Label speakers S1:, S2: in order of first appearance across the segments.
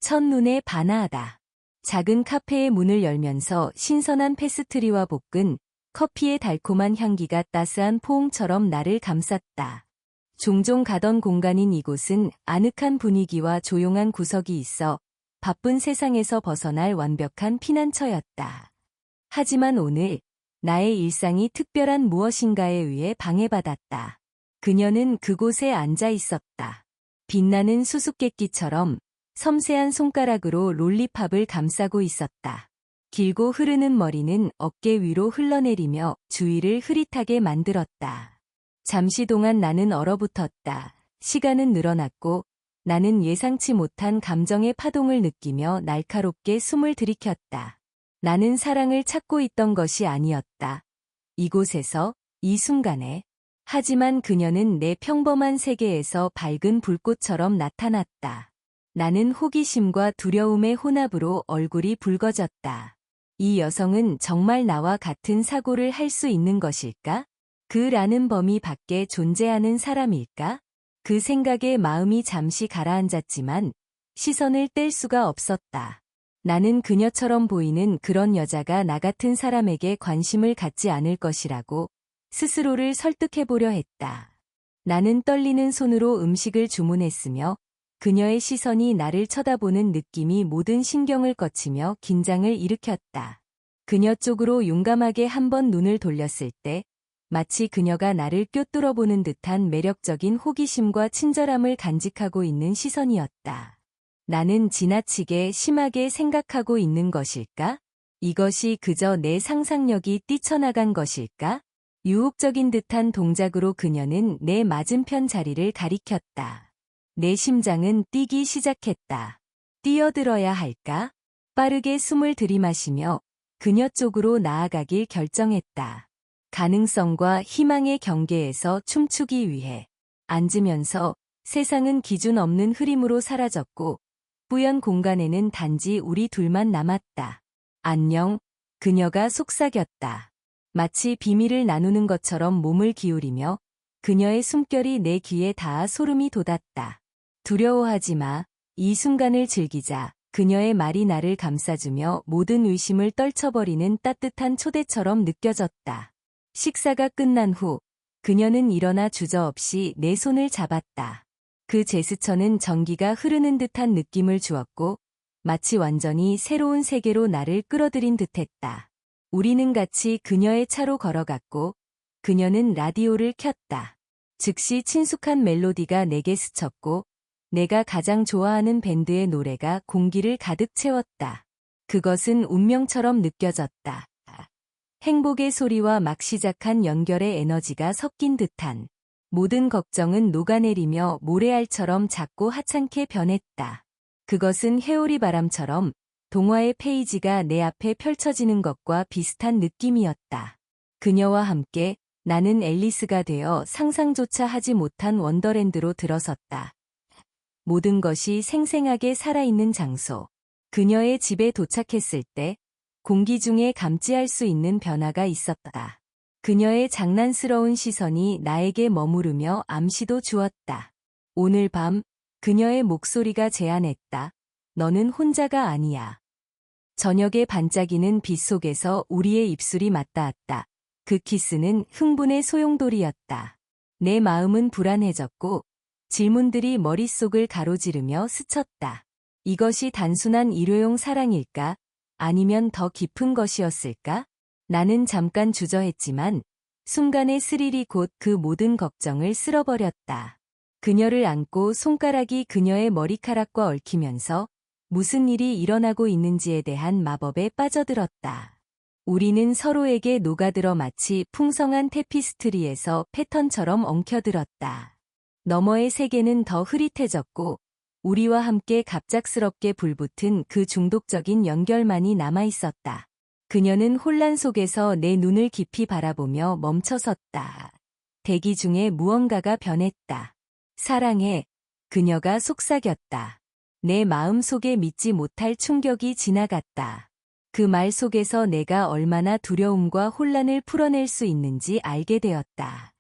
S1: 첫눈에 반하하다. 작은 카페의 문을 열면서 신선한 페스트리와 볶은 커피의 달콤한 향기가 따스한 포옹처럼 나를 감쌌다. 종종 가던 공간인 이곳은 아늑한 분위기와 조용한 구석이 있어 바쁜 세상에서 벗어날 완벽한 피난처였다. 하지만 오늘 나의 일상이 특별한 무엇인가에 의해 방해받았다. 그녀는 그곳에 앉아 있었다. 빛나는 수수께끼처럼 섬세한 손가락으로 롤리팝을 감싸고 있었다. 길고 흐르는 머리는 어깨 위로 흘러내리며 주위를 흐릿하게 만들었다. 잠시 동안 나는 얼어붙었다. 시간은 늘어났고 나는 예상치 못한 감정의 파동을 느끼며 날카롭게 숨을 들이켰다. 나는 사랑을 찾고 있던 것이 아니었다. 이곳에서, 이 순간에. 하지만 그녀는 내 평범한 세계에서 밝은 불꽃처럼 나타났다. 나는 호기심과 두려움의 혼합으로 얼굴이 붉어졌다. 이 여성은 정말 나와 같은 사고를 할 수 있는 것일까? 그라는 범위 밖에 존재하는 사람일까? 그 생각에 마음이 잠시 가라앉았지만 시선을 뗄 수가 없었다. 나는 그녀처럼 보이는 그런 여자가 나 같은 사람에게 관심을 갖지 않을 것이라고 스스로를 설득해보려 했다. 나는 떨리는 손으로 음식을 주문했으며 그녀의 시선이 나를 쳐다보는 느낌이 모든 신경을 거치며 긴장을 일으켰다. 그녀 쪽으로 용감하게 한번 눈을 돌렸을 때 마치 그녀가 나를 꿰뚫어보는 듯한 매력적인 호기심과 친절함을 간직하고 있는 시선이었다. 나는 지나치게 심하게 생각하고 있는 것일까? 이것이 그저 내 상상력이 뛰쳐나간 것일까? 유혹적인 듯한 동작으로 그녀는 내 맞은편 자리를 가리켰다. 내 심장은 뛰기 시작했다. 뛰어들어야 할까? 빠르게 숨을 들이마시며 그녀 쪽으로 나아가길 결정했다. 가능성과 희망의 경계에서 춤추기 위해. 앉으면서 세상은 기준 없는 흐림으로 사라졌고 뿌연 공간에는 단지 우리 둘만 남았다. 안녕, 그녀가 속삭였다. 마치 비밀을 나누는 것처럼 몸을 기울이며 그녀의 숨결이 내 귀에 닿아 소름이 돋았다. 두려워하지 마. 이 순간을 즐기자. 그녀의 말이 나를 감싸주며 모든 의심을 떨쳐버리는 따뜻한 초대처럼 느껴졌다. 식사가 끝난 후 그녀는 일어나 주저없이 내 손을 잡았다. 그 제스처는 전기가 흐르는 듯한 느낌을 주었고 마치 완전히 새로운 세계로 나를 끌어들인 듯했다. 우리는 같이 그녀의 차로 걸어갔고 그녀는 라디오를 켰다. 즉시 친숙한 멜로디가 내게 스쳤고 내가 가장 좋아하는 밴드의 노래가 공기를 가득 채웠다. 그것은 운명처럼 느껴졌다. 행복의 소리와 막 시작한 연결의 에너지가 섞인 듯한 모든 걱정은 녹아내리며 모래알처럼 작고 하찮게 변했다. 그것은 회오리 바람처럼 동화의 페이지가 내 앞에 펼쳐지는 것과 비슷한 느낌이었다. 그녀와 함께 나는 앨리스가 되어 상상조차 하지 못한 원더랜드로 들어섰다. 모든 것이 생생하게 살아있는 장소. 그녀의 집에 도착했을 때 공기 중에 감지할 수 있는 변화가 있었다. 그녀의 장난스러운 시선이 나에게 머무르며 암시도 주었다. 오늘 밤 그녀의 목소리가 제안했다. 너는 혼자가 아니야. 저녁에 반짝이는 빛 속에서 우리의 입술이 맞닿았다. 그 키스는 흥분의 소용돌이였다. 내 마음은 불안해졌고 질문들이 머릿속을 가로지르며 스쳤다. 이것이 단순한 일회용 사랑일까? 아니면 더 깊은 것이었을까? 나는 잠깐 주저했지만 순간의 스릴이 곧 그 모든 걱정을 쓸어버렸다. 그녀를 안고 손가락이 그녀의 머리카락과 얽히면서 무슨 일이 일어나고 있는지에 대한 마법에 빠져들었다. 우리는 서로에게 녹아들어 마치 풍성한 테피스트리에서 패턴처럼 엉켜들었다. 너머의 세계는 더 흐릿해졌고 우리와 함께 갑작스럽게 불붙은 그 중독적인 연결만이 남아있었다. 그녀는 혼란 속에서 내 눈을 깊이 바라보며 멈춰섰다. 대기 중에 무언가가 변했다. 사랑해. 그녀가 속삭였다. 내 마음 속에 믿지 못할 충격이 지나갔다. 그 말 속에서 내가 얼마나 두려움과 혼란을 풀어낼 수 있는지 알게 되었다.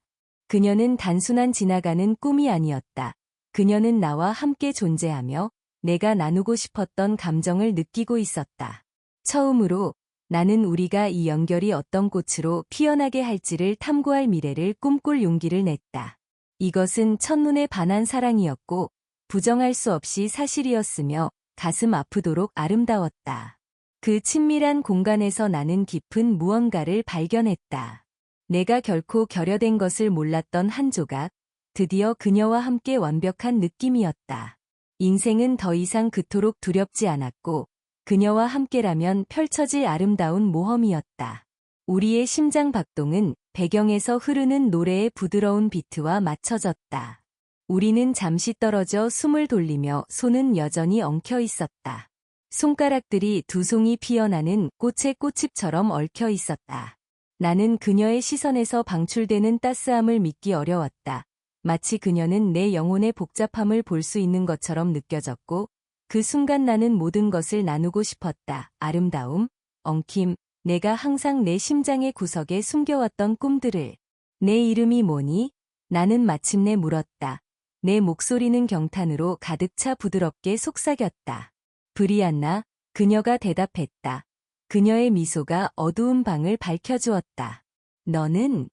S1: 그녀는 단순한 지나가는 꿈이 아니었다. 그녀는 나와 함께 존재하며 내가 나누고 싶었던 감정을 느끼고 있었다. 처음으로 나는 우리가 이 연결이 어떤 꽃으로 피어나게 할지를 탐구할 미래를 꿈꿀 용기를 냈다. 이것은 첫눈에 반한 사랑이었고 부정할 수 없이 사실이었으며 가슴 아프도록 아름다웠다. 그 친밀한 공간에서 나는 깊은 무언가를 발견했다. 내가 결코 결여된 것을 몰랐던 한 조각, 드디어 그녀와 함께 완벽한 느낌이었다. 인생은 더 이상 그토록 두렵지 않았고 그녀와 함께라면 펼쳐질 아름다운 모험이었다. 우리의 심장 박동은 배경에서 흐르는 노래의 부드러운 비트와 맞춰졌다. 우리는 잠시 떨어져 숨을 돌리며 손은 여전히 엉켜 있었다. 손가락들이 두 송이 피어나는 꽃의 꽃잎처럼 얽혀 있었다. 나는 그녀의 시선에서 방출되는 따스함을 믿기 어려웠다. 마치 그녀는 내 영혼의 복잡함을 볼 수 있는 것처럼 느껴졌고 그 순간 나는 모든 것을 나누고 싶었다. 아름다움, 엉킴, 내가 항상 내 심장의 구석에 숨겨왔던 꿈들을. 내 이름이 뭐니? 나는 마침내 물었다. 내 목소리는 경탄으로 가득 차 부드럽게 속삭였다. 브리안나, 그녀가 대답했다. 그녀의 미소가 어두운 방을 밝혀주었다. 너는?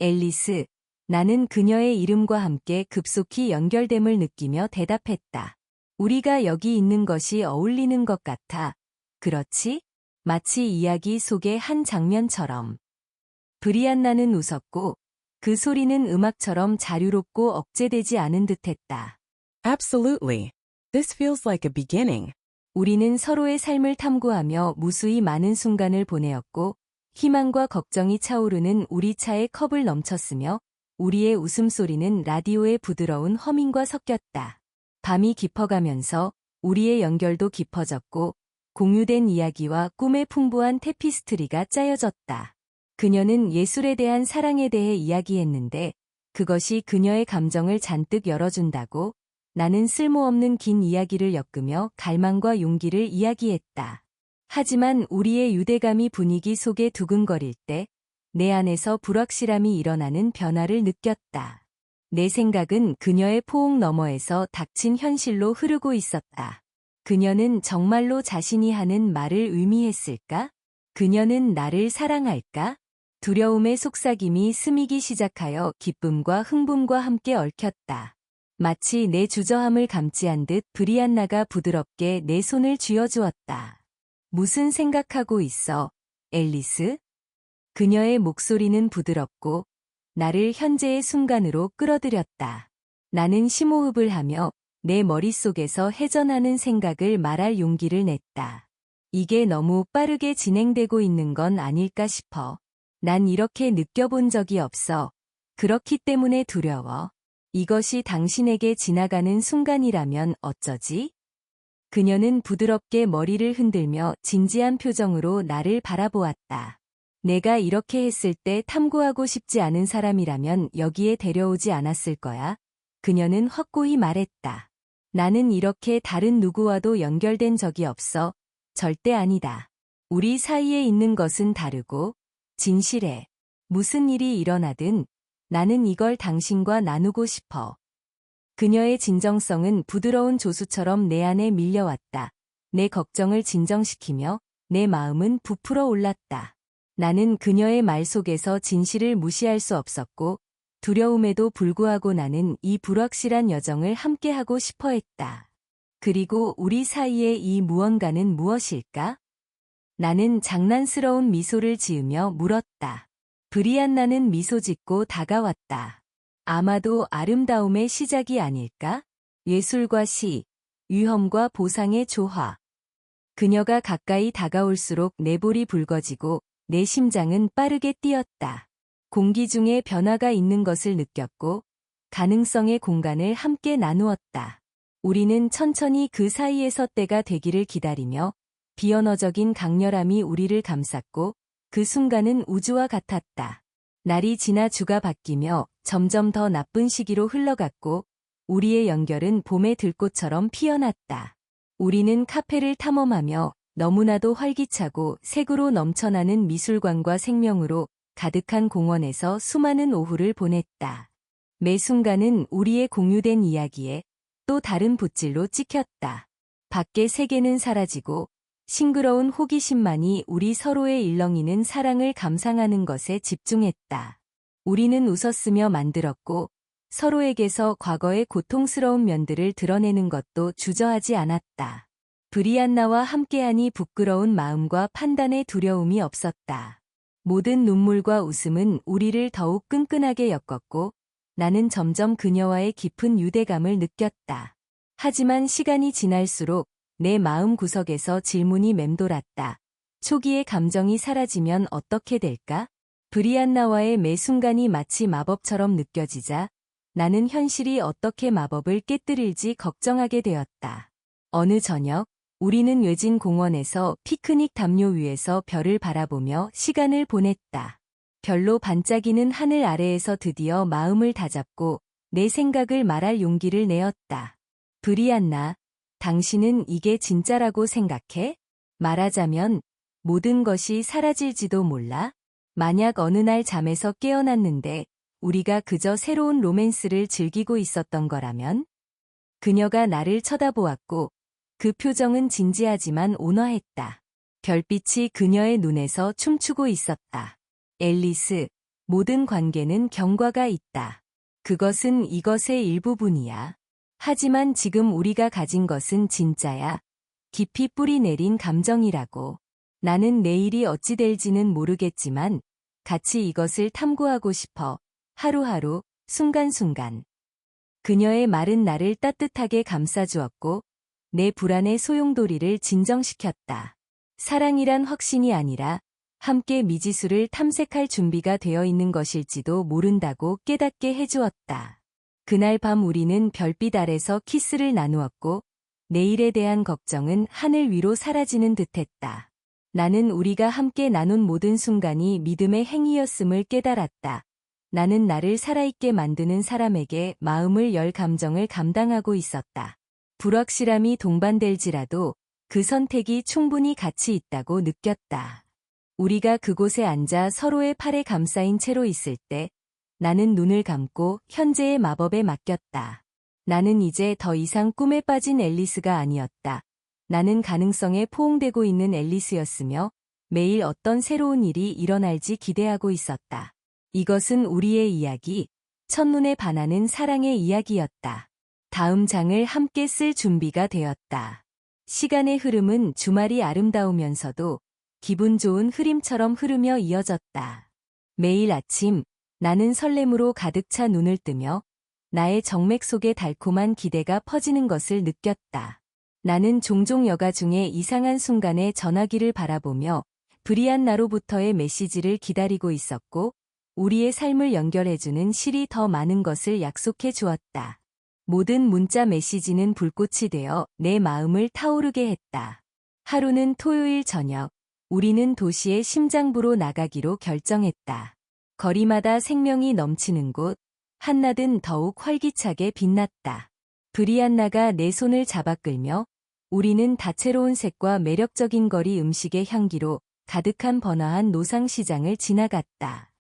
S1: 앨리스, 나는 그녀의 이름과 함께 급속히 연결됨을 느끼며 대답했다. 우리가 여기 있는 것이 어울리는 것 같아. 그렇지? 마치 이야기 속의 한 장면처럼. 브리안나는 웃었고 그 소리는 음악처럼 자유롭고 억제되지 않은 듯했다.
S2: Absolutely. This feels like a beginning.
S1: 우리는 서로의 삶을 탐구하며 무수히 많은 순간을 보내었고 희망과 걱정이 차오르는 우리 차의 컵을 넘쳤으며 우리의 웃음소리는 라디오의 부드러운 허밍과 섞였다. 밤이 깊어가면서 우리의 연결도 깊어졌고 공유된 이야기와 꿈의 풍부한 테피스트리가 짜여졌다. 그녀는 예술에 대한 사랑에 대해 이야기했는데 그것이 그녀의 감정을 잔뜩 열어준다고 나는 쓸모없는 긴 이야기를 엮으며 갈망과 용기를 이야기했다. 하지만 우리의 유대감이 분위기 속에 두근거릴 때 내 안에서 불확실함이 일어나는 변화를 느꼈다. 내 생각은 그녀의 포옹 너머에서 닥친 현실로 흐르고 있었다. 그녀는 정말로 자신이 하는 말을 의미했을까? 그녀는 나를 사랑할까? 두려움의 속삭임이 스미기 시작하여 기쁨과 흥분과 함께 얽혔다. 마치 내 주저함을 감지한 듯 브리안나가 부드럽게 내 손을 쥐어주었다. 무슨 생각하고 있어, 앨리스? 그녀의 목소리는 부드럽고 나를 현재의 순간으로 끌어들였다. 나는 심호흡을 하며 내 머릿속에서 회전하는 생각을 말할 용기를 냈다. 이게 너무 빠르게 진행되고 있는 건 아닐까 싶어. 난 이렇게 느껴본 적이 없어. 그렇기 때문에 두려워. 이것이 당신에게 지나가는 순간이라면 어쩌지? 그녀는 부드럽게 머리를 흔들며 진지한 표정으로 나를 바라보았다. 내가 이렇게 했을 때 탐구하고 싶지 않은 사람이라면 여기에 데려오지 않았을 거야. 그녀는 확고히 말했다. 나는 이렇게 다른 누구와도 연결된 적이 없어. 절대 아니다. 우리 사이에 있는 것은 다르고 진실해. 무슨 일이 일어나든 나는 이걸 당신과 나누고 싶어. 그녀의 진정성은 부드러운 조수처럼 내 안에 밀려왔다. 내 걱정을 진정시키며 내 마음은 부풀어 올랐다. 나는 그녀의 말 속에서 진실을 무시할 수 없었고 두려움에도 불구하고 나는 이 불확실한 여정을 함께하고 싶어 했다. 그리고 우리 사이의 이 무언가는 무엇일까? 나는 장난스러운 미소를 지으며 물었다. 브리안나는 미소 짓고 다가왔다. 아마도 아름다움의 시작이 아닐까? 예술과 시, 위험과 보상의 조화. 그녀가 가까이 다가올수록 내 볼이 붉어지고 내 심장은 빠르게 뛰었다. 공기 중에 변화가 있는 것을 느꼈고 가능성의 공간을 함께 나누었다. 우리는 천천히 그 사이에서 때가 되기를 기다리며 비언어적인 강렬함이 우리를 감쌌고 그 순간은 우주와 같았다. 날이 지나 주가 바뀌며 점점 더 나쁜 시기로 흘러갔고 우리의 연결은 봄의 들꽃처럼 피어났다. 우리는 카페를 탐험하며 너무나도 활기차고 색으로 넘쳐나는 미술관과 생명으로 가득한 공원에서 수많은 오후를 보냈다. 매 순간은 우리의 공유된 이야기에 또 다른 붓질로 찍혔다. 밖의 세계는 사라지고 싱그러운 호기심만이 우리 서로의 일렁이는 사랑을 감상하는 것에 집중했다. 우리는 웃었으며 만들었고 서로에게서 과거의 고통스러운 면들을 드러내는 것도 주저하지 않았다. 브리안나와 함께하니 부끄러운 마음과 판단의 두려움이 없었다. 모든 눈물과 웃음은 우리를 더욱 끈끈하게 엮었고 나는 점점 그녀와의 깊은 유대감을 느꼈다. 하지만 시간이 지날수록 내 마음 구석에서 질문이 맴돌았다. 초기의 감정이 사라지면 어떻게 될까? 브리안나와의 매 순간이 마치 마법처럼 느껴지자 나는 현실이 어떻게 마법을 깨뜨릴지 걱정하게 되었다. 어느 저녁, 우리는 외진 공원에서 피크닉 담요 위에서 별을 바라보며 시간을 보냈다. 별로 반짝이는 하늘 아래에서 드디어 마음을 다잡고 내 생각을 말할 용기를 내었다. 브리안나, 당신은 이게 진짜라고 생각해? 말하자면 모든 것이 사라질지도 몰라? 만약 어느 날 잠에서 깨어났는데 우리가 그저 새로운 로맨스를 즐기고 있었던 거라면? 그녀가 나를 쳐다보았고 그 표정은 진지하지만 온화했다. 별빛이 그녀의 눈에서 춤추고 있었다. 앨리스, 모든 관계는 경과가 있다. 그것은 이것의 일부분이야. 하지만 지금 우리가 가진 것은 진짜야. 깊이 뿌리 내린 감정이라고. 나는 내일이 어찌 될지는 모르겠지만 같이 이것을 탐구하고 싶어. 하루하루, 순간순간. 그녀의 말은 나를 따뜻하게 감싸주었고 내 불안의 소용돌이를 진정시켰다. 사랑이란 확신이 아니라 함께 미지수를 탐색할 준비가 되어 있는 것일지도 모른다고 깨닫게 해주었다. 그날 밤 우리는 별빛 아래서 키스를 나누었고 내일에 대한 걱정은 하늘 위로 사라지는 듯했다. 나는 우리가 함께 나눈 모든 순간이 믿음의 행위였음을 깨달았다. 나는 나를 살아있게 만드는 사람에게 마음을 열 감정을 감당하고 있었다. 불확실함이 동반될지라도 그 선택이 충분히 가치 있다고 느꼈다. 우리가 그곳에 앉아 서로의 팔에 감싸인 채로 있을 때 나는 눈을 감고 현재의 마법에 맡겼다. 나는 이제 더 이상 꿈에 빠진 앨리스가 아니었다. 나는 가능성에 포옹되고 있는 앨리스였으며 매일 어떤 새로운 일이 일어날지 기대하고 있었다. 이것은 우리의 이야기, 첫눈에 반하는 사랑의 이야기였다. 다음 장을 함께 쓸 준비가 되었다. 시간의 흐름은 주말이 아름다우면서도 기분 좋은 흐림처럼 흐르며 이어졌다. 매일 아침 나는 설렘으로 가득 차 눈을 뜨며 나의 정맥 속에 달콤한 기대가 퍼지는 것을 느꼈다. 나는 종종 여가 중에 이상한 순간에 전화기를 바라보며 브리안나로부터의 메시지를 기다리고 있었고 우리의 삶을 연결해주는 실이 더 많은 것을 약속해 주었다. 모든 문자 메시지는 불꽃이 되어 내 마음을 타오르게 했다. 하루는 토요일 저녁, 우리는 도시의 심장부로 나가기로 결정했다. 거리마다 생명이 넘치는 곳, 한낮은 더욱 활기차게 빛났다. 브리안나가 내 손을 잡아 끌며 우리는 다채로운 색과 매력적인 거리 음식의 향기로 가득한 번화한 노상시장을 지나갔다.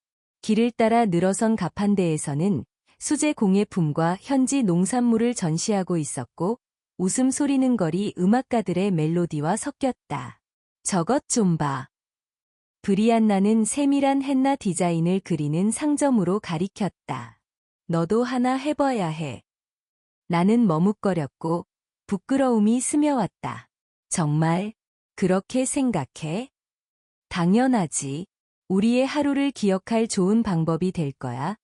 S1: 길을 따라 늘어선 가판대에서는 수제 공예품과 현지 농산물을 전시하고 있었고 웃음소리는 거리 음악가들의 멜로디와 섞였다. 저것 좀 봐. 브리안나는 세밀한 henna 디자인을 그리는 상점으로 가리켰다. 너도 하나 해봐야 해. 나는 머뭇거렸고 부끄러움이 스며왔다. 정말 그렇게 생각해? 당연하지. 우리의 하루를 기억할 좋은 방법이 될 거야.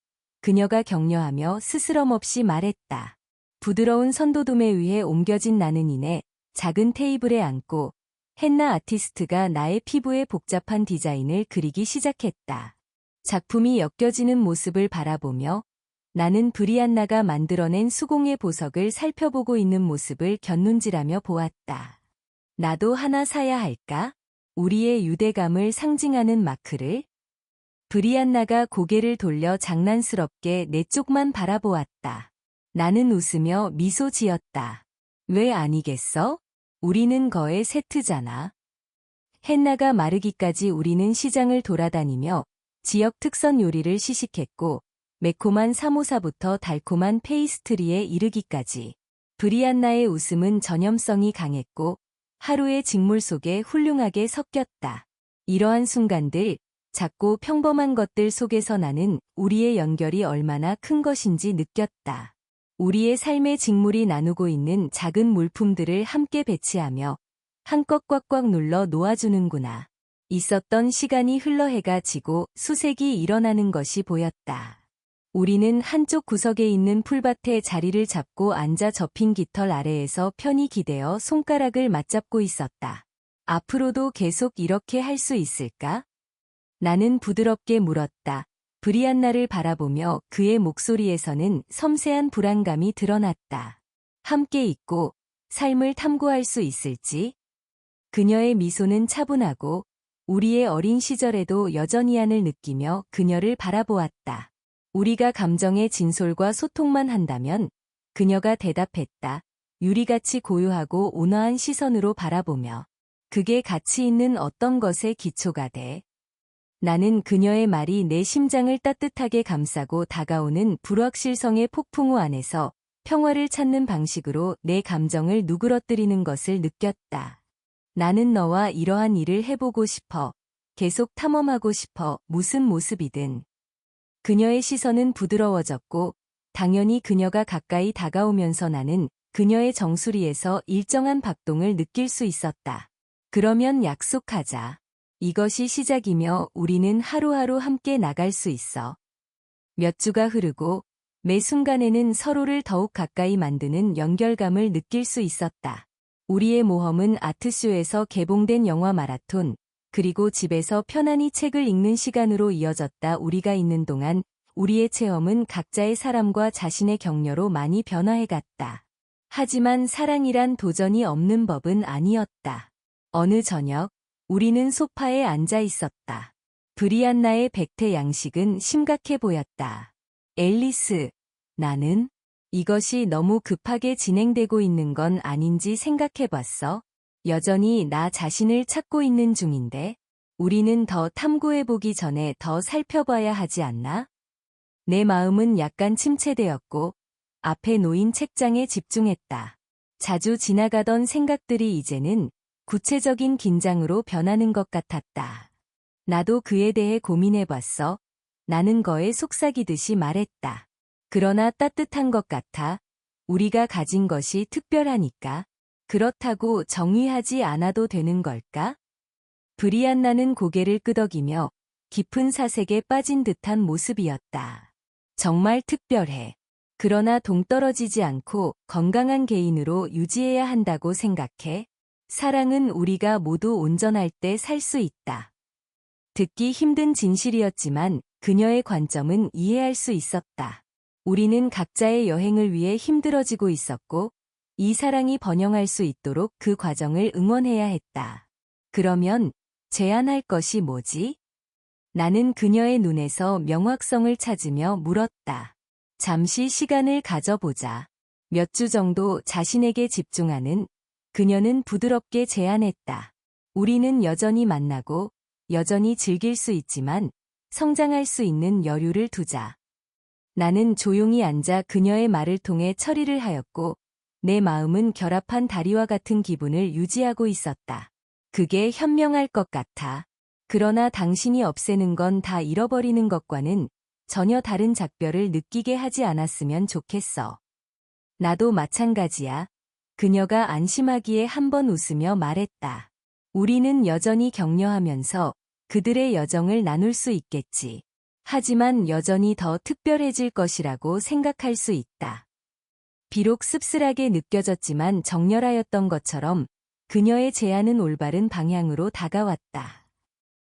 S1: 그녀가 격려하며 스스럼 없이 말했다. 부드러운 선도둠에 의해 옮겨진 나는 이내 작은 테이블에 앉고 henna 아티스트가 나의 피부에 복잡한 디자인을 그리기 시작했다. 작품이 엮여지는 모습을 바라보며 나는 브리안나가 만들어낸 수공예 보석을 살펴보고 있는 모습을 곁눈질하며 보았다. 나도 하나 사야 할까? 우리의 유대감을 상징하는 마크를? 브리안나가 고개를 돌려 장난스럽게 내 쪽만 바라보았다. 나는 웃으며 미소 지었다. 왜 아니겠어? 우리는 거의 세트잖아. henna가 마르기까지 우리는 시장을 돌아다니며 지역 특선 요리를 시식했고 매콤한 사모사부터 달콤한 페이스트리에 이르기까지 브리안나의 웃음은 전염성이 강했고 하루의 직물 속에 훌륭하게 섞였다. 이러한 순간들, 작고 평범한 것들 속에서 나는 우리의 연결이 얼마나 큰 것인지 느꼈다. 우리의 삶의 직물이 나누고 있는 작은 물품들을 함께 배치하며 한껏 꽉꽉 눌러 놓아주는구나. 있었던 시간이 흘러 해가 지고 수색이 일어나는 것이 보였다. 우리는 한쪽 구석에 있는 풀밭에 자리를 잡고 앉아 접힌 깃털 아래에서 편히 기대어 손가락을 맞잡고 있었다. 앞으로도 계속 이렇게 할 수 있을까? 나는 부드럽게 물었다. 브리안나를 바라보며 그의 목소리에서는 섬세한 불안감이 드러났다. 함께 있고 삶을 탐구할 수 있을지? 그녀의 미소는 차분하고 우리의 어린 시절에도 여전히 안을 느끼며 그녀를 바라보았다. 우리가 감정의 진솔과 소통만 한다면 그녀가 대답했다. 유리같이 고요하고 온화한 시선으로 바라보며 그게 가치 있는 어떤 것의 기초가 돼. 나는 그녀의 말이 내 심장을 따뜻하게 감싸고 다가오는 불확실성의 폭풍우 안에서 평화를 찾는 방식으로 내 감정을 누그러뜨리는 것을 느꼈다. 나는 너와 이러한 일을 해보고 싶어. 계속 탐험하고 싶어. 무슨 모습이든. 그녀의 시선은 부드러워졌고 당연히 그녀가 가까이 다가오면서 나는 그녀의 정수리에서 일정한 박동을 느낄 수 있었다. 그러면 약속하자. 이것이 시작이며 우리는 하루하루 함께 나갈 수 있어. 몇 주가 흐르고 매 순간에는 서로를 더욱 가까이 만드는 연결감을 느낄 수 있었다. 우리의 모험은 아트쇼에서 개봉된 영화 마라톤, 그리고 집에서 편안히 책을 읽는 시간으로 이어졌다. 우리가 있는 동안 우리의 체험은 각자의 사람과 자신의 격려로 많이 변화해갔다. 하지만 사랑이란 도전이 없는 법은 아니었다. 어느 저녁, 우리는 소파에 앉아 있었다. 브리안나의 백태 양식은 심각해 보였다. 앨리스, 나는 이것이 너무 급하게 진행되고 있는 건 아닌지 생각해봤어. 여전히 나 자신을 찾고 있는 중인데 우리는 더 탐구해보기 전에 더 살펴봐야 하지 않나? 내 마음은 약간 침체되었고 앞에 놓인 책장에 집중했다. 자주 지나가던 생각들이 이제는 구체적인 긴장으로 변하는 것 같았다. 나도 그에 대해 고민해봤어. 나는 거에 속삭이듯이 말했다. 그러나 따뜻한 것 같아. 우리가 가진 것이 특별하니까. 그렇다고 정의하지 않아도 되는 걸까? 브리안나는 고개를 끄덕이며 깊은 사색에 빠진 듯한 모습이었다. 정말 특별해. 그러나 동떨어지지 않고 건강한 개인으로 유지해야 한다고 생각해. 사랑은 우리가 모두 온전할 때 살 수 있다. 듣기 힘든 진실이었지만 그녀의 관점은 이해할 수 있었다. 우리는 각자의 여행을 위해 힘들어지고 있었고 이 사랑이 번영할 수 있도록 그 과정을 응원해야 했다. 그러면 제안할 것이 뭐지? 나는 그녀의 눈에서 명확성을 찾으며 물었다. 잠시 시간을 가져보자. 몇 주 정도 자신에게 집중하는. 그녀는 부드럽게 제안했다. 우리는 여전히 만나고 여전히 즐길 수 있지만 성장할 수 있는 여유를 두자. 나는 조용히 앉아 그녀의 말을 통해 처리를 하였고 내 마음은 결합한 다리와 같은 기분을 유지하고 있었다. 그게 현명할 것 같아. 그러나 당신이 없애는 건 다 잃어버리는 것과는 전혀 다른 작별을 느끼게 하지 않았으면 좋겠어. 나도 마찬가지야. 그녀가 안심하기에 한번 웃으며 말했다. 우리는 여전히 격려하면서 그들의 여정을 나눌 수 있겠지. 하지만 여전히 더 특별해질 것이라고 생각할 수 있다. 비록 씁쓸하게 느껴졌지만 정렬하였던 것처럼 그녀의 제안은 올바른 방향으로 다가왔다.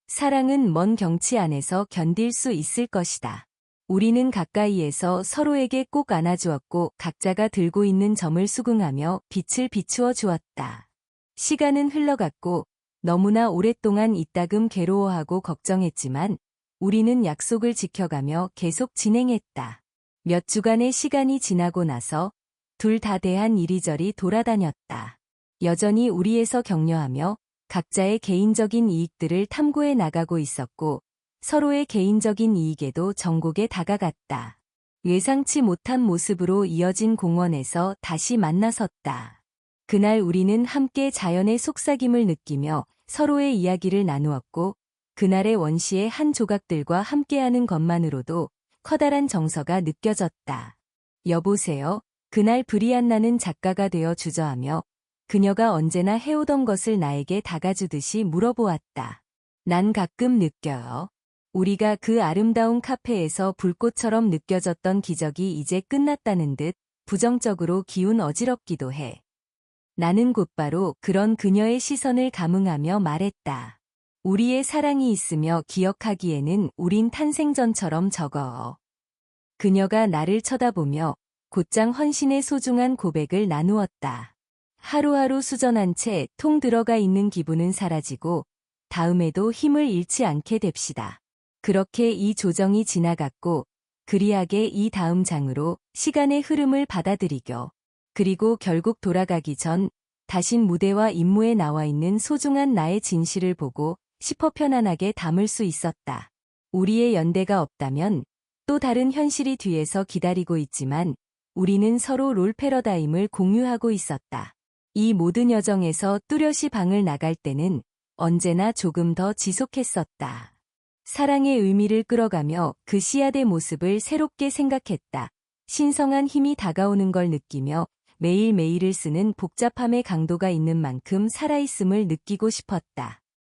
S1: 사랑은 먼 경치 안에서 견딜 수 있을 것이다. 우리는 가까이에서 서로에게 꼭 안아주었고 각자가 들고 있는 점을 수긍하며 빛을 비추어 주었다. 시간은 흘러갔고 너무나 오랫동안 이따금 괴로워하고 걱정했지만 우리는 약속을 지켜가며 계속 진행했다. 몇 주간의 시간이 지나고 나서 둘 다 대한 이리저리 돌아다녔다. 여전히 우리에서 격려하며 각자의 개인적인 이익들을 탐구해 나가고 있었고 서로의 개인적인 이익에도 정곡에 다가갔다. 예상치 못한 모습으로 이어진 공원에서 다시 만나섰다. 그날 우리는 함께 자연의 속삭임을 느끼며 서로의 이야기를 나누었고, 그날의 원시의 한 조각들과 함께하는 것만으로도 커다란 정서가 느껴졌다. 여보세요. 그날 브리안나는 작가가 되어 주저하며 그녀가 언제나 해오던 것을 나에게 다가주듯이 물어보았다. 난 가끔 느껴요. 우리가 그 아름다운 카페에서 불꽃처럼 느껴졌던 기적이 이제 끝났다는 듯 부정적으로 기운 어지럽기도 해. 나는 곧바로 그런 그녀의 시선을 감응하며 말했다. 우리의 사랑이 있으며 기억하기에는 우린 탄생전처럼 적어. 그녀가 나를 쳐다보며 곧장 헌신의 소중한 고백을 나누었다. 하루하루 수전한 채 통 들어가 있는 기분은 사라지고 다음에도 힘을 잃지 않게 됩시다. 그렇게 이 조정이 지나갔고 그리하게 이 다음 장으로 시간의 흐름을 받아들이고 그리고 결국 돌아가기 전 다신 무대와 임무에 나와 있는 소중한 나의 진실을 보고 싶어 편안하게 담을 수 있었다. 우리의 연대가 없다면 또 다른 현실이 뒤에서 기다리고 있지만 우리는 서로 롤 패러다임을 공유하고 있었다. 이 모든 여정에서 뚜렷이 방을 나갈 때는 언제나 조금 더 지속했었다. 사랑의 의미를 끌어가며 그 씨앗의 모습을 새롭게 생각했다. 신성한 힘이 다가오는 걸 느끼며 매일매일을 쓰는 복잡함의 강도가 있는 만큼 살아있음을 느끼고 싶었다.